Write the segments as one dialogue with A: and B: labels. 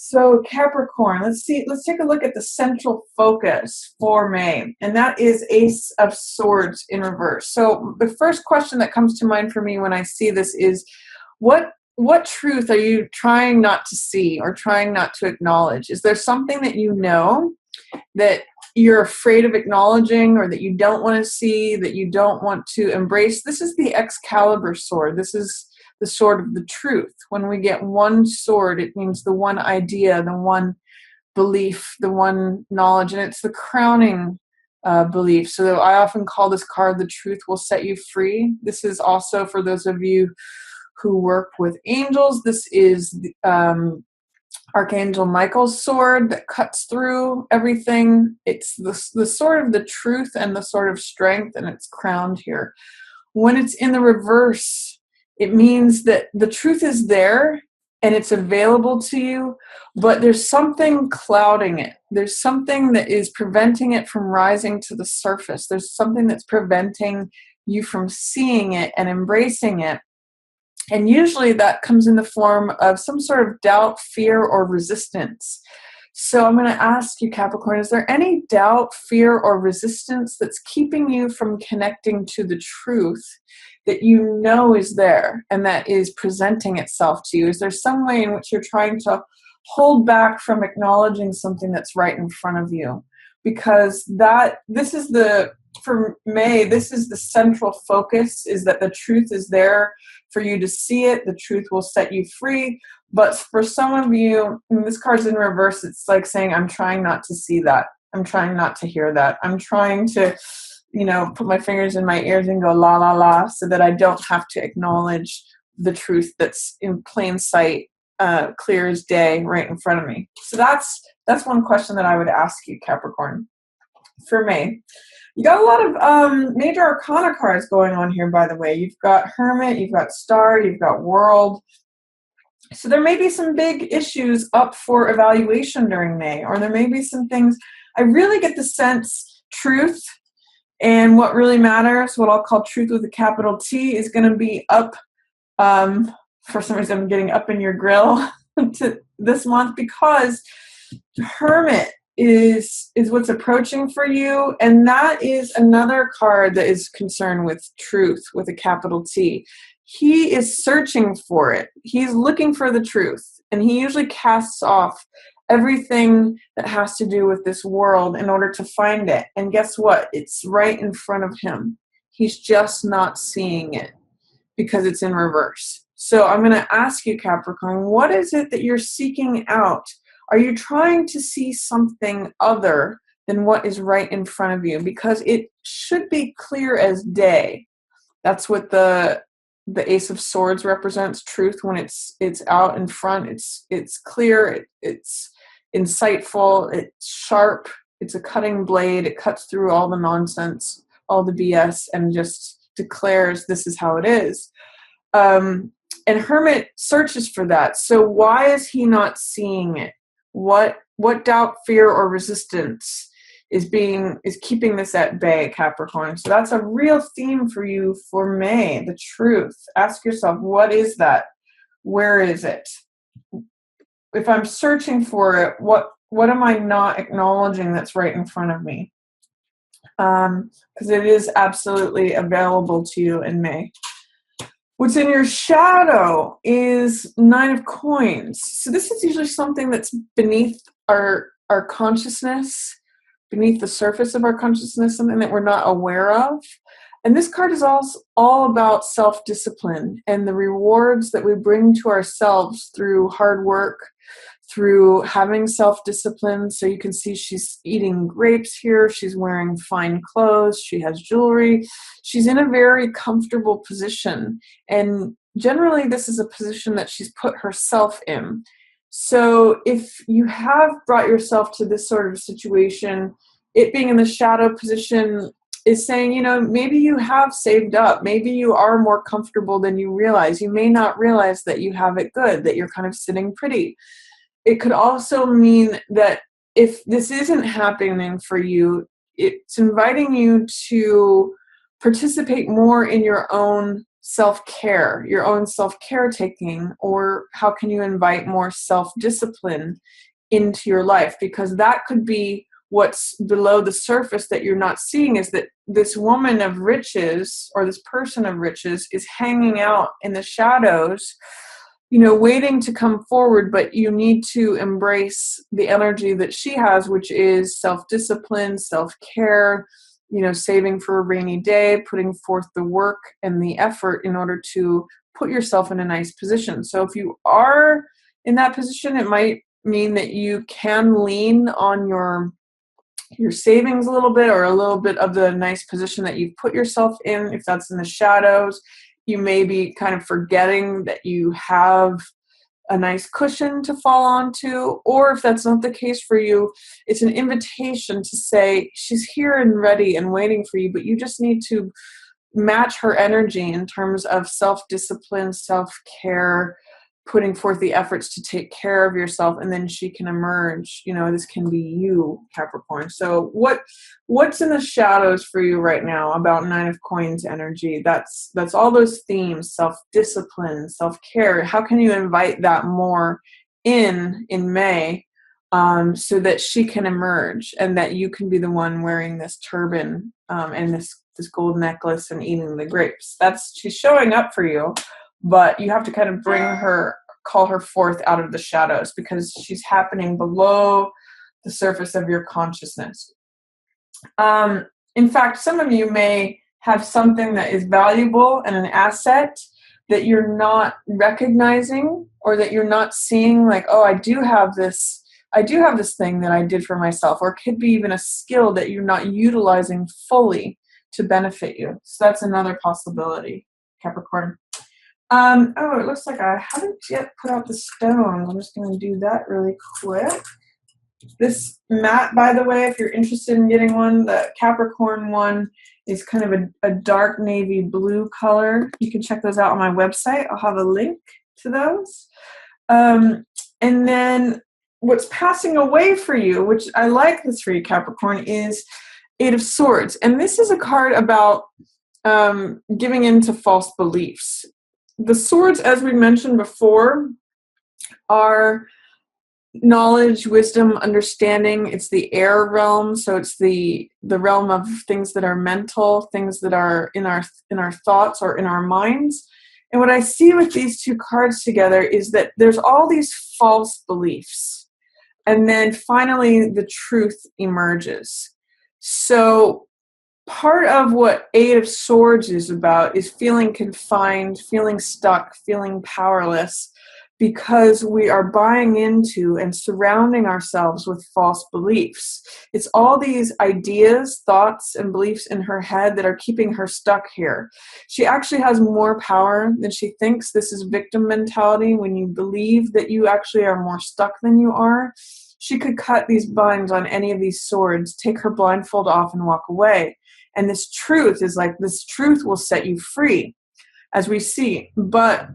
A: So Capricorn, let's take a look at the central focus for May, and that is Ace of Swords in reverse. So the first question that comes to mind for me when I see this is, what truth are you trying not to see or trying not to acknowledge? Is there something that you know that you're afraid of acknowledging, or that you don't want to see, that you don't want to embrace? This is the Excalibur sword. This is the sword of the truth. When we get one sword, it means the one idea, the one belief, the one knowledge, and it's the crowning belief. So I often call this card "The Truth Will Set You Free." This is also for those of you who work with angels. This is Archangel Michael's sword that cuts through everything. It's the sword of the truth and the sword of strength, and it's crowned here. When it's in the reverse, it means that the truth is there and it's available to you, but there's something clouding it. There's something that is preventing it from rising to the surface. There's something that's preventing you from seeing it and embracing it. And usually that comes in the form of some sort of doubt, fear, or resistance. So I'm going to ask you, Capricorn, is there any doubt, fear, or resistance that's keeping you from connecting to the truth that you know is there and that is presenting itself to you? Is there some way in which you're trying to hold back from acknowledging something that's right in front of you? Because for May, this is the central focus, is that the truth is there for you to see it. The truth will set you free. But for some of you, and this card's in reverse, it's like saying, I'm trying not to see that. I'm trying not to hear that. I'm trying to, put my fingers in my ears and go la, la, la, so that I don't have to acknowledge the truth that's in plain sight, clear as day, right in front of me. So that's one question that I would ask you, Capricorn. For May, you got a lot of major arcana cards going on here, by the way. You've got Hermit, you've got Star, you've got World. So there may be some big issues up for evaluation during May, or there may be some things. I really get the sense truth and what really matters, what I'll call truth with a capital T, is going to be up. For some reason, I'm getting up in your grill to this month, because Hermit is what's approaching for you, and that is another card that is concerned with truth with a capital T. He is searching for it. He's looking for the truth, and he usually casts off everything that has to do with this world in order to find it. And guess what? It's right in front of him. He's just not seeing it because it's in reverse. So I'm going to ask you, Capricorn, what is it that you're seeking out? Are you trying to see something other than what is right in front of you? Because it should be clear as day. That's what the Ace of Swords represents, truth. When it's out in front, it's clear, it's insightful, it's sharp, it's a cutting blade. It cuts through all the nonsense, all the BS, and just declares this is how it is. And Hermit searches for that. So why is he not seeing it? What doubt, fear, or resistance is keeping this at bay, Capricorn? So that's a real theme for you for May, the truth. Ask yourself, what is that? Where is it? If I'm searching for it, what am I not acknowledging that's right in front of me? Because it is absolutely available to you in May. What's in your shadow is Nine of Coins. So this is usually something that's beneath our consciousness, beneath the surface of our consciousness, something that we're not aware of. And this card is all about self-discipline and the rewards that we bring to ourselves through hard work, through having self-discipline. So you can see she's eating grapes here. She's wearing fine clothes. She has jewelry. She's in a very comfortable position. And generally, this is a position that she's put herself in. So if you have brought yourself to this sort of situation, it being in the shadow position is saying, maybe you have saved up. Maybe you are more comfortable than you realize. You may not realize that you have it good, that you're kind of sitting pretty. It could also mean that if this isn't happening for you, it's inviting you to participate more in your own self-care, your own self-care taking, or how can you invite more self-discipline into your life? Because that could be what's below the surface that you're not seeing, is that this woman of riches or this person of riches is hanging out in the shadows, waiting to come forward, but you need to embrace the energy that she has, which is self-discipline, self-care, saving for a rainy day, putting forth the work and the effort in order to put yourself in a nice position. So if you are in that position, it might mean that you can lean on your savings a little bit, or a little bit of the nice position that you've put yourself in. If that's in the shadows, you may be kind of forgetting that you have a nice cushion to fall onto. Or if that's not the case for you, it's an invitation to say, she's here and ready and waiting for you, but you just need to match her energy in terms of self-discipline, self-care, putting forth the efforts to take care of yourself, and then she can emerge. This can be you, Capricorn. So what's in the shadows for you right now about Nine of Coins energy? That's all those themes: self-discipline, self-care. How can you invite that more in May, so that she can emerge, and that you can be the one wearing this turban, and this gold necklace and eating the grapes? She's showing up for you, but you have to kind of call her forth out of the shadows, because she's happening below the surface of your consciousness. In fact, some of you may have something that is valuable and an asset that you're not recognizing, or that you're not seeing, like, oh, I do have this thing that I did for myself, or it could be even a skill that you're not utilizing fully to benefit you. So that's another possibility, Capricorn. It looks like I haven't yet put out the stones. I'm just going to do that really quick. This mat, by the way, if you're interested in getting one, the Capricorn one is kind of a dark navy blue color. You can check those out on my website. I'll have a link to those. And then what's passing away for you, which I like this for you, Capricorn, is Eight of Swords. And this is a card about giving in to false beliefs. The swords, as we mentioned before, are knowledge, wisdom, understanding. It's the air realm, so it's the realm of things that are mental, things that are in our thoughts or in our minds. And what I see with these two cards together is that there's all these false beliefs, and then finally the truth emerges. So part of what Eight of Swords is about is feeling confined, feeling stuck, feeling powerless, because we are buying into and surrounding ourselves with false beliefs. It's all these ideas, thoughts, and beliefs in her head that are keeping her stuck here. She actually has more power than she thinks. This is victim mentality. When you believe that you actually are more stuck than you are, she could cut these binds on any of these swords, take her blindfold off, and walk away. And this truth will set you free, as we see. But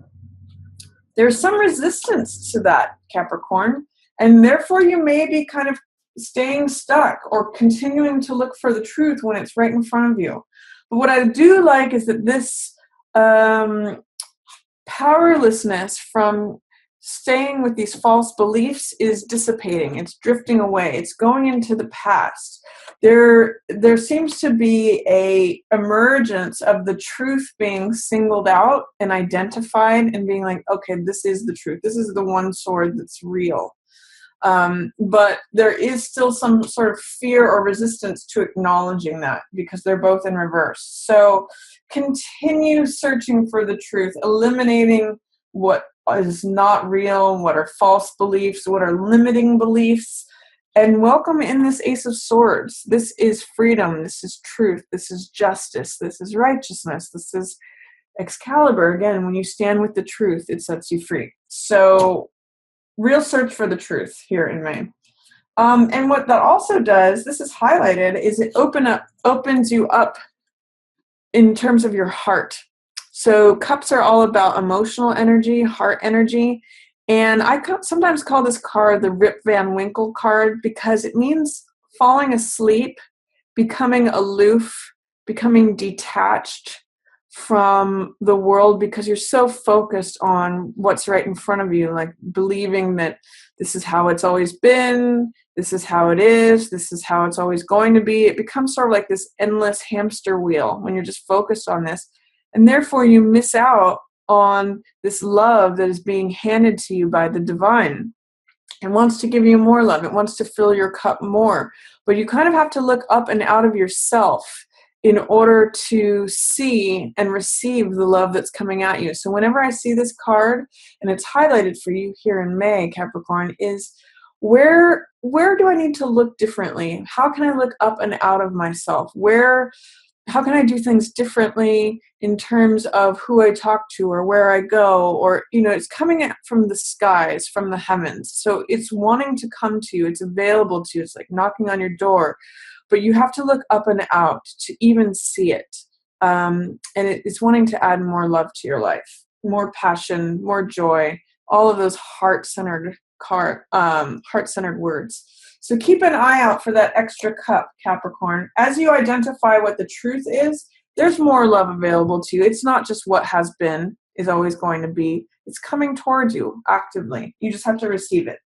A: there's some resistance to that, Capricorn. And therefore you may be kind of staying stuck or continuing to look for the truth when it's right in front of you. But what I do like is that this powerlessness from staying with these false beliefs is dissipating. It's drifting away. It's going into the past. There seems to be a emergence of the truth being singled out and identified, and being like, okay, this is the truth. This is the one sword that's real. But there is still some sort of fear or resistance to acknowledging that, because they're both in reverse. So continue searching for the truth, eliminating what is not real, what are false beliefs, what are limiting beliefs, and welcome in this Ace of Swords. This is freedom, this is truth, this is justice, this is righteousness, this is Excalibur. Again, when you stand with the truth, it sets you free. So real search for the truth here in May. And what that also does, this is highlighted, is it opens you up in terms of your heart. So cups are all about emotional energy, heart energy. And I sometimes call this card the Rip Van Winkle card, because it means falling asleep, becoming aloof, becoming detached from the world because you're so focused on what's right in front of you, like believing that this is how it's always been, this is how it is, this is how it's always going to be. It becomes sort of like this endless hamster wheel when you're just focused on this. And therefore you miss out on this love that is being handed to you by the divine. It wants to give you more love. It wants to fill your cup more. But you kind of have to look up and out of yourself in order to see and receive the love that's coming at you. So whenever I see this card, and it's highlighted for you here in May, Capricorn, is where do I need to look differently? How can I look up and out of myself? How can I do things differently in terms of who I talk to or where I go? Or, it's coming from the skies, from the heavens. So it's wanting to come to you. It's available to you. It's like knocking on your door. But you have to look up and out to even see it. And it's wanting to add more love to your life, more passion, more joy, all of those heart-centered words. So keep an eye out for that extra cup, Capricorn. As you identify what the truth is, there's more love available to you. It's not just what has been is always going to be. It's coming towards you actively. You just have to receive it.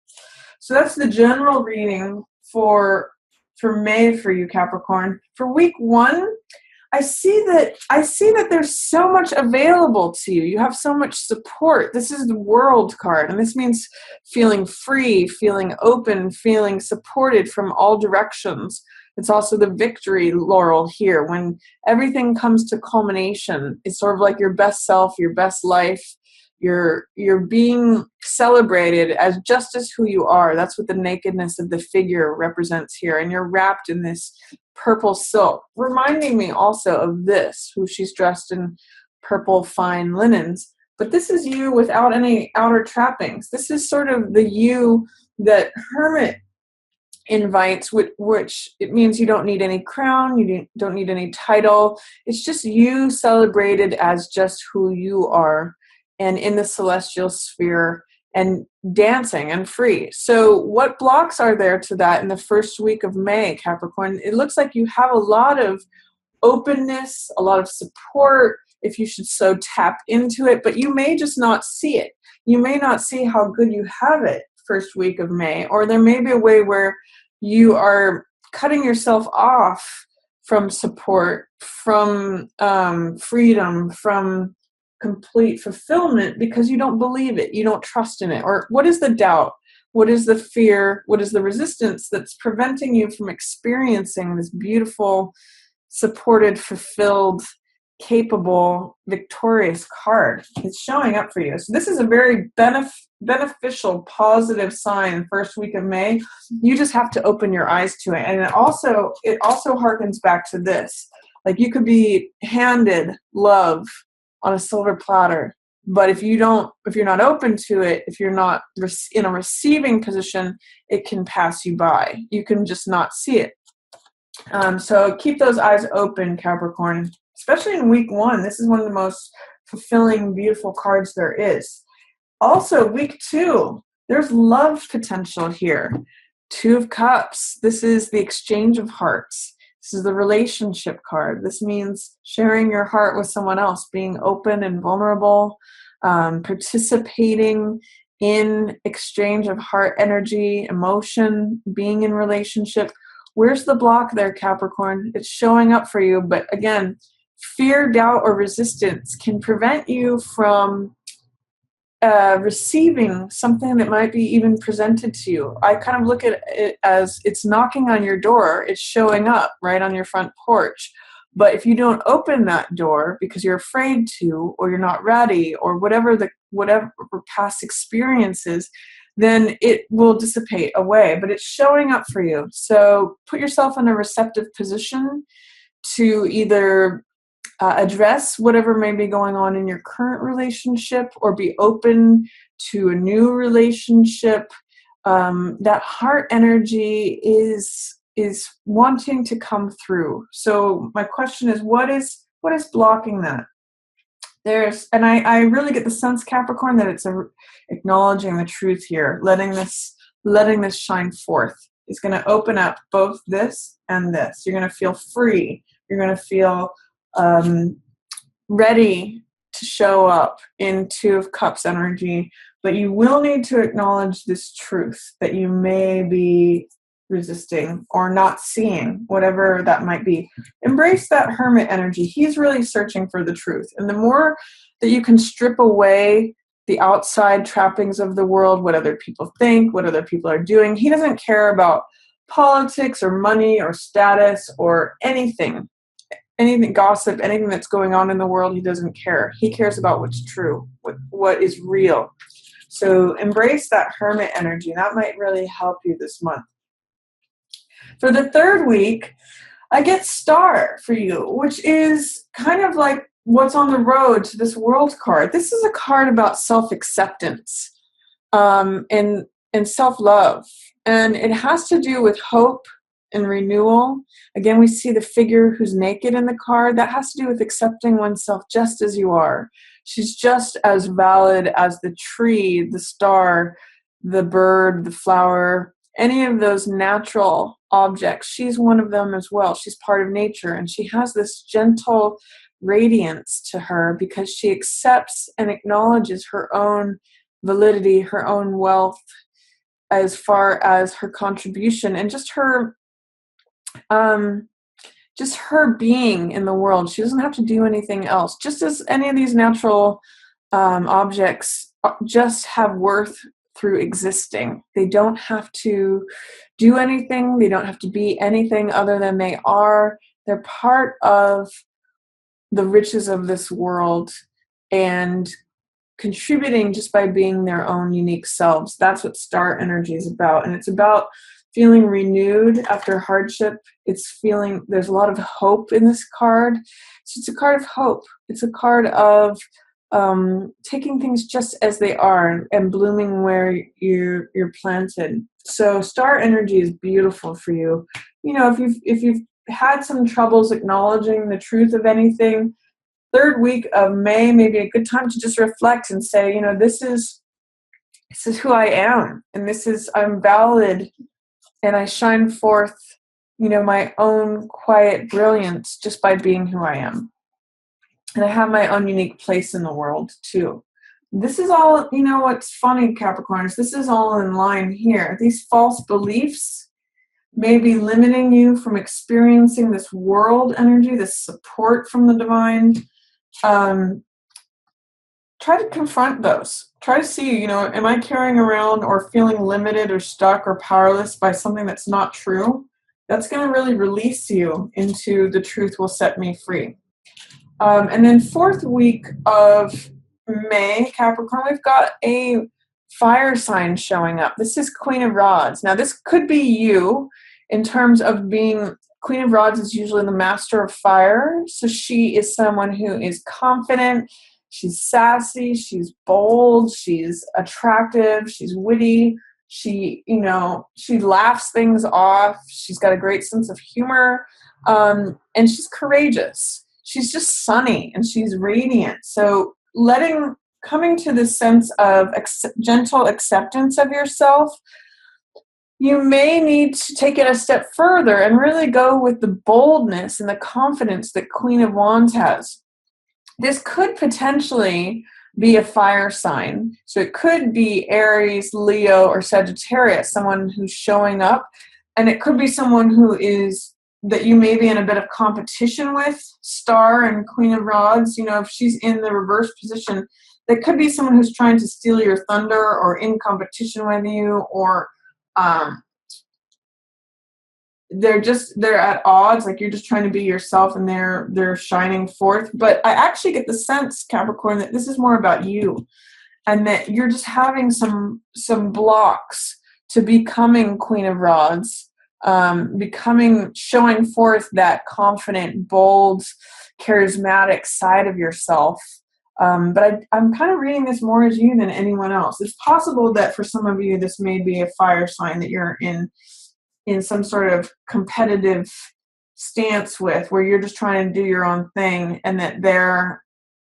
A: So that's the general reading for May for you, Capricorn. For week 1, I see that there's so much available to you. You have so much support. This is the World card, and this means feeling free, feeling open, feeling supported from all directions. It's also the victory laurel here. When everything comes to culmination, it's sort of like your best self, your best life. You're being celebrated as just as who you are. That's what the nakedness of the figure represents here. And you're wrapped in this purple silk, reminding me also of this, who she's dressed in purple fine linens. But this is you without any outer trappings. This is sort of the you that Hermit invites, which it means you don't need any crown, you don't need any title. It's just you celebrated as just who you are and in the celestial sphere and dancing and free. So what blocks are there to that in the first week of May, Capricorn? It looks like you have a lot of openness, a lot of support, if you should so tap into it, but you may just not see it. You may not see how good you have it first week of May, or there may be a way where you are cutting yourself off from support, from freedom, from complete fulfillment because you don't believe it, you don't trust in it. Or what is the doubt? What is the fear? What is the resistance that's preventing you from experiencing this beautiful, supported, fulfilled, capable, victorious card? It's showing up for you. So this is a very beneficial, positive sign first week of May. You just have to open your eyes to it. And it also harkens back to this. Like you could be handed love on a silver platter, but if you're not open to it, if you're not in a receiving position, it can pass you by. You can just not see it. So keep those eyes open, Capricorn, especially in week 1. This is one of the most fulfilling, beautiful cards there is. Also, week 2, there's love potential here. 2 of Cups. This is the exchange of hearts. This is the relationship card. This means sharing your heart with someone else, being open and vulnerable, participating in exchange of heart energy, emotion, being in relationship. Where's the block there, Capricorn? It's showing up for you. But again, fear, doubt, or resistance can prevent you from receiving something that might be even presented to you. I kind of look at it as it's knocking on your door. It's showing up right on your front porch. But if you don't open that door because you're afraid to, or you're not ready, or whatever past experiences, then it will dissipate away. But it's showing up for you. So put yourself in a receptive position to either address whatever may be going on in your current relationship, or be open to a new relationship. That heart energy is wanting to come through. So my question is, what is blocking that? And I really get the sense, Capricorn, that it's acknowledging the truth here, letting this shine forth. It's going to open up both this and this. You're going to feel free. You're going to feel ready to show up in Two of Cups energy, but you will need to acknowledge this truth that you may be resisting or not seeing, whatever that might be. Embrace that Hermit energy. He's really searching for the truth. And the more that you can strip away the outside trappings of the world, what other people think, what other people are doing, he doesn't care about politics or money or status or anything, gossip, anything that's going on in the world. He doesn't care. He cares about what's true, what is real. So embrace that Hermit energy. That might really help you this month. For the third week, I get Star for you, which is kind of like what's on the road to this World card. This is a card about self-acceptance and self-love. And it has to do with hope and renewal. Again, we see the figure who's naked in the card. That has to do with accepting oneself just as you are. She's just as valid as the tree, the star, the bird, the flower, any of those natural objects. She's one of them as well. She's part of nature, and she has this gentle radiance to her because she accepts and acknowledges her own validity, her own wealth, as far as her contribution and just her being in the world. She doesn't have to do anything else. Just as any of these natural objects just have worth through existing. They don't have to do anything. They don't have to be anything other than they are. They're part of the riches of this world and contributing just by being their own unique selves. That's what Star energy is about. And it's about feeling renewed after hardship. It's feeling there's a lot of hope in this card. So it's a card of hope. It's a card of taking things just as they are and blooming where you're planted. So Star energy is beautiful for you. You know, if you've had some troubles acknowledging the truth of anything, third week of May may be a good time to just reflect and say, you know, this is who I am, and I'm valid, and I shine forth, you know, my own quiet brilliance just by being who I am. And I have my own unique place in the world too. This is all, you know, what's funny, Capricorns, this is all in line here. These false beliefs may be limiting you from experiencing this world energy, this support from the divine. Try to confront those. Try to see, you know, am I carrying around or feeling limited or stuck or powerless by something that's not true? That's going to really release you into the truth will set me free. And then fourth week of May, Capricorn, we've got a fire sign showing up. This is Queen of Rods. Now, this could be you in terms of being Queen of Rods is usually the master of fire. So she is someone who is confident. She's sassy. She's bold. She's attractive. She's witty. She laughs things off. She's got a great sense of humor. And she's courageous. She's just sunny and she's radiant. So coming to this sense of gentle acceptance of yourself, you may need to take it a step further and really go with the boldness and the confidence that Queen of Wands has. This could potentially be a fire sign. So it could be Aries, Leo, or Sagittarius, someone who's showing up. And it could be someone that you may be in a bit of competition with, Star and Queen of Rods. You know, if she's in the reverse position, that could be someone who's trying to steal your thunder or in competition with you, or they're at odds, like you're just trying to be yourself and they're shining forth. But I actually get the sense, Capricorn, that this is more about you and that you're just having some blocks to becoming Queen of Rods. Showing forth that confident, bold, charismatic side of yourself. But I'm kind of reading this more as you than anyone else. It's possible that for some of you, this may be a fire sign that you're in some sort of competitive stance with, where you're just trying to do your own thing, and that they're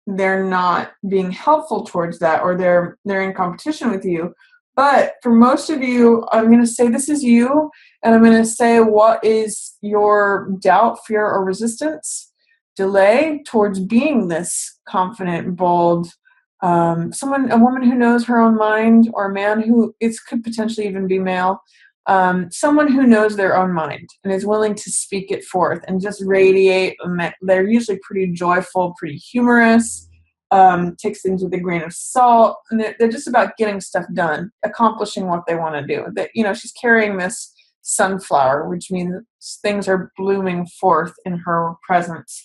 A: not being helpful towards that, or they're in competition with you. But for most of you, I'm going to say this is you, and I'm going to say what is your doubt, fear, or resistance delay towards being this confident, bold, a woman who knows her own mind, or a man who could potentially even be male, someone who knows their own mind and is willing to speak it forth and just radiate. They're usually pretty joyful, pretty humorous, takes things with a grain of salt, and they're just about getting stuff done, accomplishing what they want to do. That, she's carrying this sunflower, which means things are blooming forth in her presence.